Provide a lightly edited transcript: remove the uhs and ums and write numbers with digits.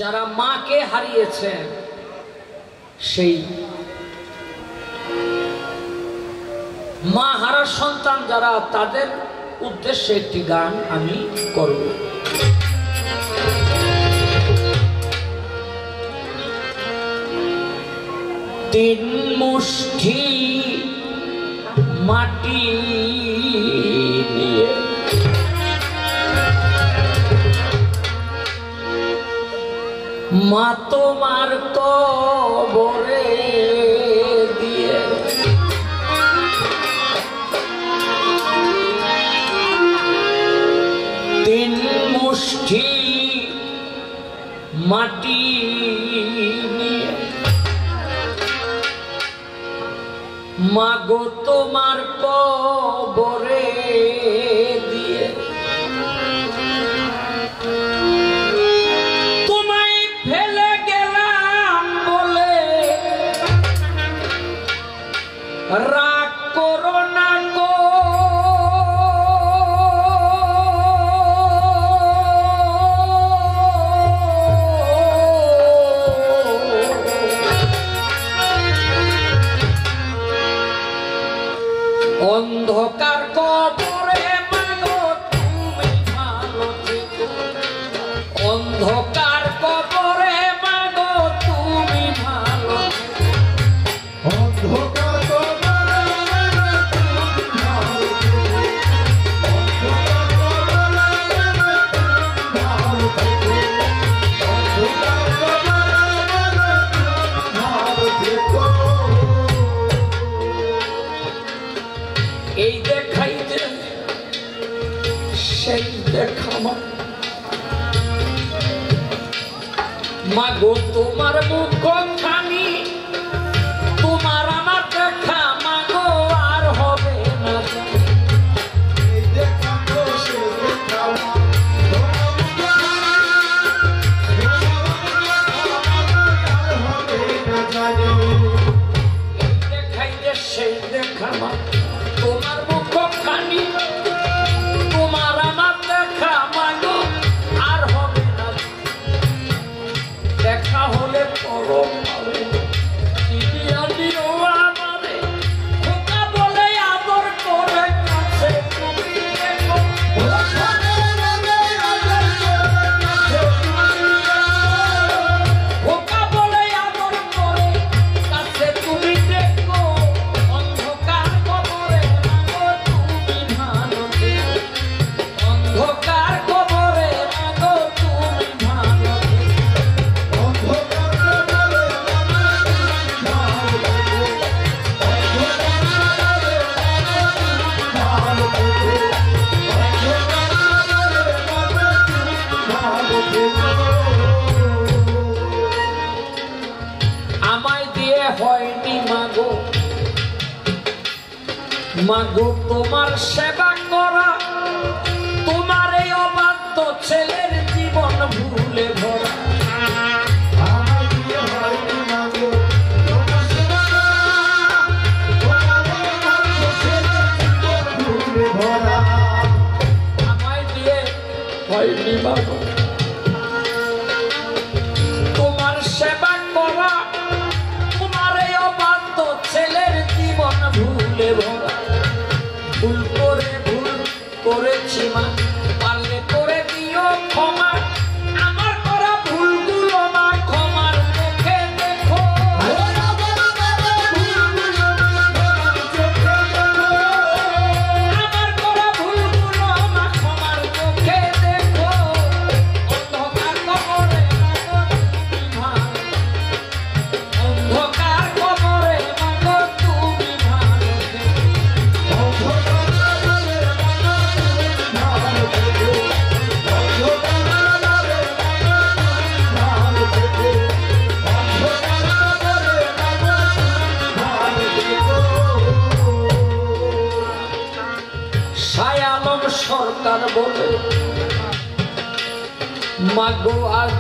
যারা মাকে হারিয়েছে সেই মা হারা সন্তান যারা তাদের উদ্দেশ্যে একটি গান আমি করব। তিন মুষ্টি মাটি নিয়ে মা তোমার কবরে দিয়ে তিন মুষ্টি মাটি নিয়ে মা গো তোমার কবরে দিয়ে তোমায় ফেলে গেলাম বলে রাগ করো না গো। অন্ধকার কবরে মাগো তুমি ভালো থেকো, অন্ধকার কবরে মাগো তুমি ভালো থেকো, অন্ধকার কবরে তুমি ভালো থেকো, অন্ধকার কবরে তুমি ভালো থেকো, অন্ধকার কবরে তুমি ভালো থেকো। এই দেখাই যে সেই দেখা মা গো তোমার মুখখানি তোমার আমার দেখা মা গো আর হবে না। এই দেখা তো সেই দেখা দেখাই যে সেই দেখা মা তোমার মুখখানি তোমার আমার দেখা মা গো আর হবে না। দেখা হলে পরম পাবে দিও আমারে খোকা বলে আদর করে কাছে তুমি দেখো, খোকা বলে আদর করে কাছে তুমি দেখো। অন্ধকার কবরে মাগো তুমি ভালো থেকো, অন্ধকার কবরে মাগো তুমি ভালো থেকো, আমায় দিয়ে হয়নি মাগো, মাগো তোমার সেবা করা, তোমার এই অবাধ্য ছেলের জীবন ভুলে ভরা। আমায় দিয়ে হয়নি মাগো তোমার সেবা করা, তোমার এই অবাধ্য ছেলের জীবন ভুলে ভরা। ভুল করেছি মা পারলে করে দিও ক্ষমা, আমার করা ভুলগুলো মা ক্ষমার চোখে দেখো, আমার করা ভুলগুলো মা ক্ষমার চোখে দেখো। অন্ধকার কবরে মাগো তুমি ভালো, অন্ধকার কবরে মাগো তুমি ভালো থেকো, শাহ আলম সরকার বলে মাগো আজ